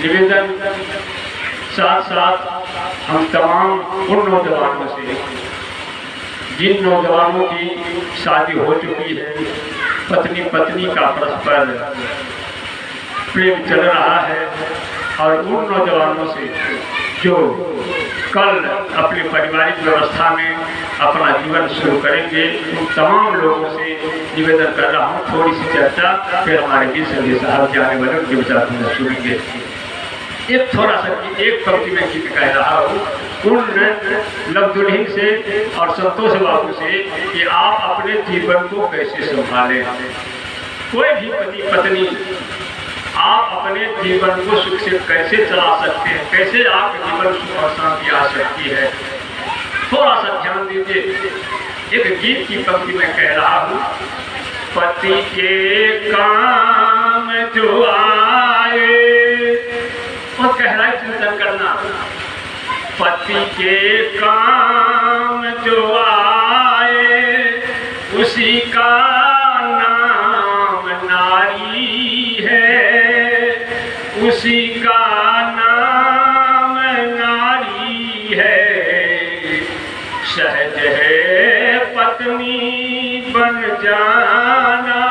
निवेदन साथ साथ हम तमाम उन नौजवानों से जिन नौजवानों की शादी हो चुकी है, पत्नी पत्नी का परस्पर प्रेम चल रहा है, और उन नौजवानों से जो कल अपनी पारिवारिक व्यवस्था में अपना जीवन शुरू करेंगे, उन तमाम लोगों से निवेदन कर रहा हूँ थोड़ी सी चर्चा फिर हमारे बीच संजय साहब के आने वाले उनके विचार सुनेंगे। एक थोड़ा सा एक पंक्ति में गीत कह रहा हूँ उन लवदुल्हिन से और संतोष बाबू से कि आप अपने जीवन को कैसे संभालें। कोई भी पति पत्नी आप अपने जीवन को सुख से कैसे चला सकते हैं, कैसे आपके जीवन सुख और शांति आ सकती है, थोड़ा सा ध्यान दीजिए। एक गीत की पंक्ति में कह रहा हूँ, पति के काम जो आए, और गहराई चिंतन करना, पति के काम जो आए उसी का नाम नारी है, उसी का नाम नारी है, सहज है पत्नी बन जाना।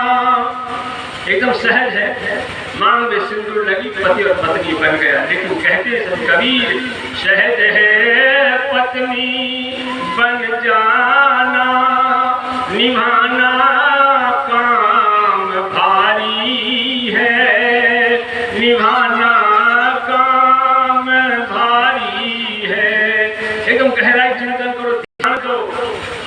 एकदम सहज है, मांग में सिंदूर लगी पति और पत्नी बन गया, लेकिन कहते सब कबीर सहज है पत्नी बन जाना, निभाना काम भारी है, निभाना काम भारी है। एकदम गहराई चिंतन करो, ध्यान करो।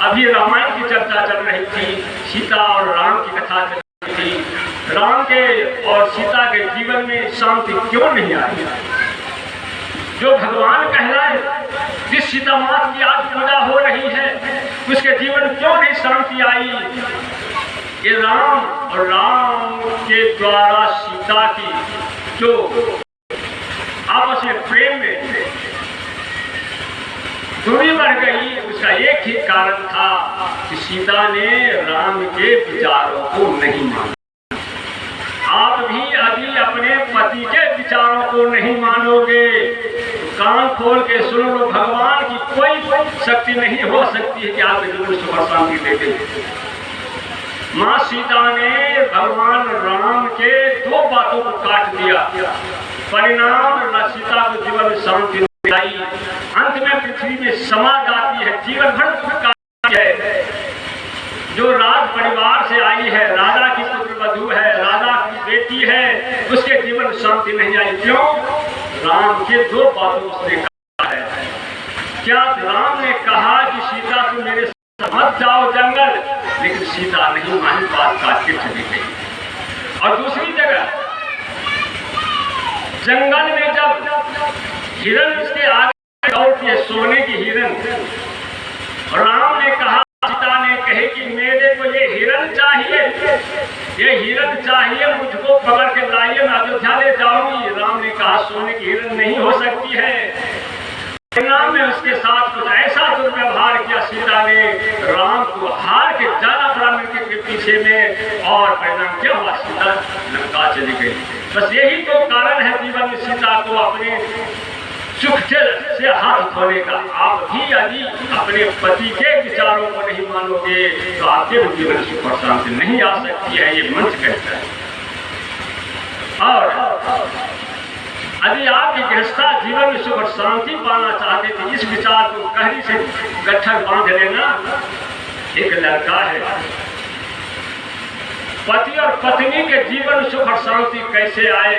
अभी रामायण की चर्चा चल रही थी, सीता और राम की कथा चल रही थी। राम के और सीता के जीवन में शांति क्यों नहीं आई? जो भगवान कहलाए, जिस सीता माता की आज पूजा हो रही है, उसके जीवन क्यों नहीं शांति आई? ये राम और राम के द्वारा सीता की जो आपस में प्रेम में दूरी बढ़ गई, उसका एक ही कारण था कि सीता ने राम के विचारों को नहीं माना। आप भी यदि अपने पति के विचारों को नहीं मानोगे तो कान खोल के सुन लो, भगवान की कोई शक्ति नहीं हो सकती है कि आपके जीवन सुख और शांति दे दे। माँ सीता ने भगवान राम के दो बातों को काट दिया, परिणाम सीता को जीवन में शांति नहीं आई, अंत में पृथ्वी में समा जाती है, जीवन भर दुख है। जो राज परिवार से आई है, राजा की पुत्र वधू है, राजा की बेटी है, उसके जीवन में शांति नहीं आई। क्यों? राम के दो बातों उसने कहा है। क्या राम ने कहा कि सीता तुम मेरे साथ मत जाओ जंगल, लेकिन सीता नहीं मानी, बात काट के चली गई। और दूसरी जगह जंगल में जब हिरण उसके आगे दौड़ती है, सोने की हिरण, राम ने कहा, सीता ने कहे कि मेरे को ये हिरण चाहिए, ये हिरण चाहिए, मुझको पकड़ के लाइए, मैं अयोध्या ले जाऊंगी। राम ने कहा सोने की हिरण नहीं हो सकती है। परिणाम में उसके साथ कुछ ऐसा दुर्व्यवहार किया सीता ने, राम को हार के जाना पड़ा मृत्यु के पीछे में, और परिणाम क्या हुआ? सीता लंका चली गई। बस यही तो कारण है जीवन में सीता को अपने सुख से हाथ धोने का। आप भी यदि अपने पति के विचारों को नहीं मानोगे तो आपके जीवन सुख और शांति नहीं आ सकती है, ये मंच कहता है। और यदि आप गृहस्था जीवन में सुख और शांति पाना चाहते थे, इस विचार को गहरी से गट्ठर बांध लेना। एक लड़का है, पति और पत्नी के जीवन में सुख और शांति कैसे आए?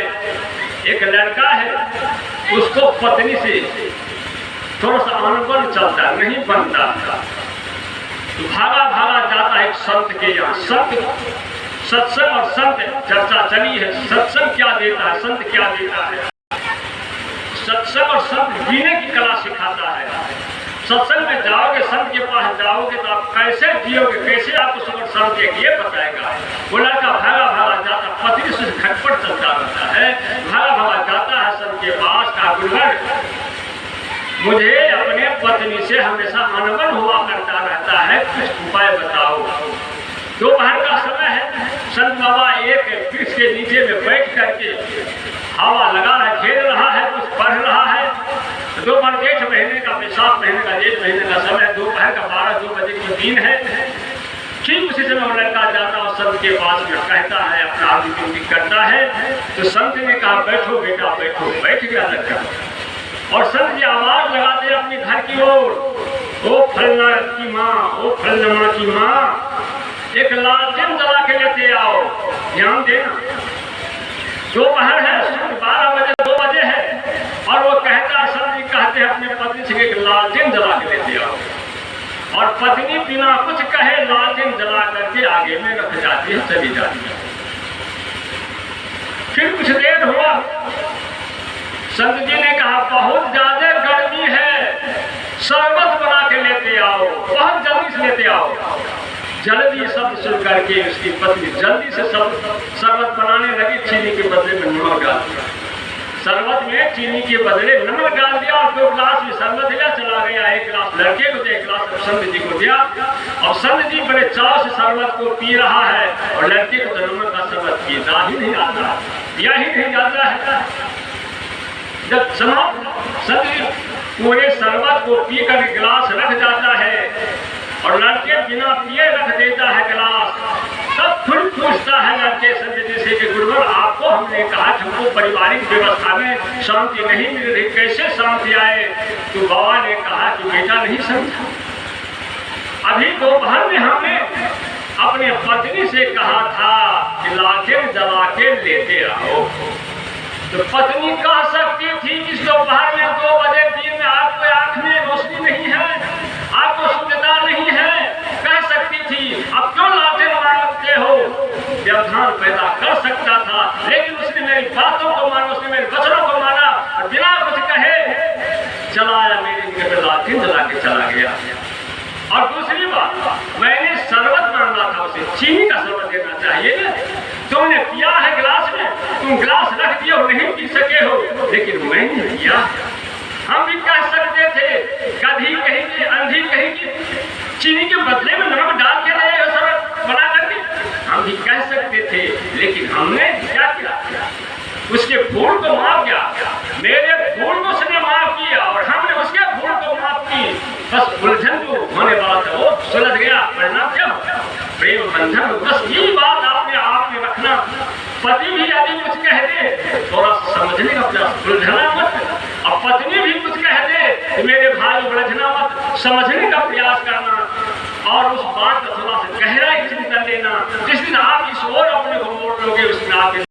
एक लड़का है, उसको पत्नी से थोड़ा सा अनबन चलता नहीं बनता, तो भागा भागा जाता है एक संत के यहाँ। सत्संग और संत चर्चा चली है, सत्संग क्या देता है, संत क्या देता है। सत्संग और संत जीने की कला सिखाता है। सत्संग में जाओगे, संत के पास जाओगे तो आप कैसे जियोगे, कैसे आपको सुख और शांति ये बताएगा। वो लड़का भागा भागा जाता, पत्नी से खटपट चलता रहता है, भागा भागा जाता है संत के पास। कहा गुरुवर, मुझे अपने पत्नी से हमेशा अनबन हुआ करता रहता है, कुछ उपाय बताओ। दोपहर का समय है, संत बाबा एक वृक्ष के नीचे में बैठ करके हवा लगा रहा, घेर रहा दोपहर 1 महीने का, वैशाख महीने का 1 महीने का समय, दोपहर का 12-2 बजे की दिन है। ठीक उसी समय वो लड़का जाता और संत के पास में कहता है, अपना आदमी करता है। तो संत ने कहा बैठो बेटा बैठो। बैठ गया लड़का और संत जी आवाज लगाते अपने घर की ओर, ओ फलना की माँ, ओ फलनमा की माँ, एक लालटेन जला के लेते आओ। ध्यान देना, दोपहर है, 12 बजे 2 बजे है और वो कहता, संत जी कहते हैं अपने पत्नी से एक लालटेन जला के लेते आओ। और पत्नी बिना कुछ कहे लालटेन जला करके आगे में रख जाती है, चली जाती है। फिर कुछ देर हुआ, संत जी ने कहा बहुत ज्यादा गर्मी है, शरबत बना के लेते आओ, बहुत जल्दी से लेते आओ। जल्दी शब्द सुन करके उसकी पत्नी जल्दी से शरबत बनाने लगी। चीनी के बदले में नमक डाल दिया, शरबत में चीनी के बदले नमक डाल दिया और 2 गिलास में शरबत दिया, चला गया। 1 गिलास लड़के को दिया, 1 गिलास संत जी को दिया। और संत जी बड़े चाव से शरबत को पी रहा है और लड़के को तो नमक का शरबत पीना ही नहीं आता, पिया ही नहीं जाता है। जब संत जी पूरे शरबत को पीकर गिलास रख जाता है और लड़के बिना पिए रख देता है गिलास, तब फिर पूछता है लड़के संत जी से कि गुरुवर आपको हमने कहा हमको पारिवारिक व्यवस्था में शांति नहीं मिल रही, कैसे शांति आए? तो बाबा ने कहा कि बेटा नहीं समझा, अभी दोपहर में हमने अपने पत्नी से कहा था कि लालटेन जला के लेते आओ। तो पत्नी कह सकती थी कि दोपहर में 2 बजे दिन में आपको आंख में रोशनी नहीं है, आपको शुद्धता नहीं है, कह सकती थी। अब क्यों लालटेन मांगते हो? व्यवधान पैदा कर सकता था, लेकिन उसने मेरी बातों को माना, उसने मेरे वचनों को माना और बिना कुछ कहे चलाया, मेरे घर में लालटेन जला के चला गया। और दूसरी बात, मैंने शरबत मांगा था उसे, चीनी का शरबत देना चाहिए, तुमने पिया है गिलास में, तुम गिलास रख दिए हो, नहीं पी सके हो, लेकिन मैंने पिया। हम भी कह सकते थे, गधी कहेंगे, अंधी कहेंगे, चीनी के बदले में नमक डाल के रहे हो शरबत बना करके, हम भी कह सकते थे, लेकिन हमने क्या किया? उसके भूल को माफ किया, मेरे भूल को उसने माफ किया और हमने उसके भूल को माफ की। बस उलझन जो होने वाला था वो सुलझ गया। परिणाम क्या होगा? प्रेम बंधन। बस ये बात आपने आप में रखना। पति भी यदि कुछ कह दे थोड़ा समझने का प्रयास, उलझना मत। और पत्नी भी कुछ कह दे मेरे भाई उलझना मत, समझने का प्रयास करना और उस बात का थोड़ा सा गहराई चिंतन लेना। जिस दिन आप इस ओर अपने को मोड़ लोगे उस दिन आप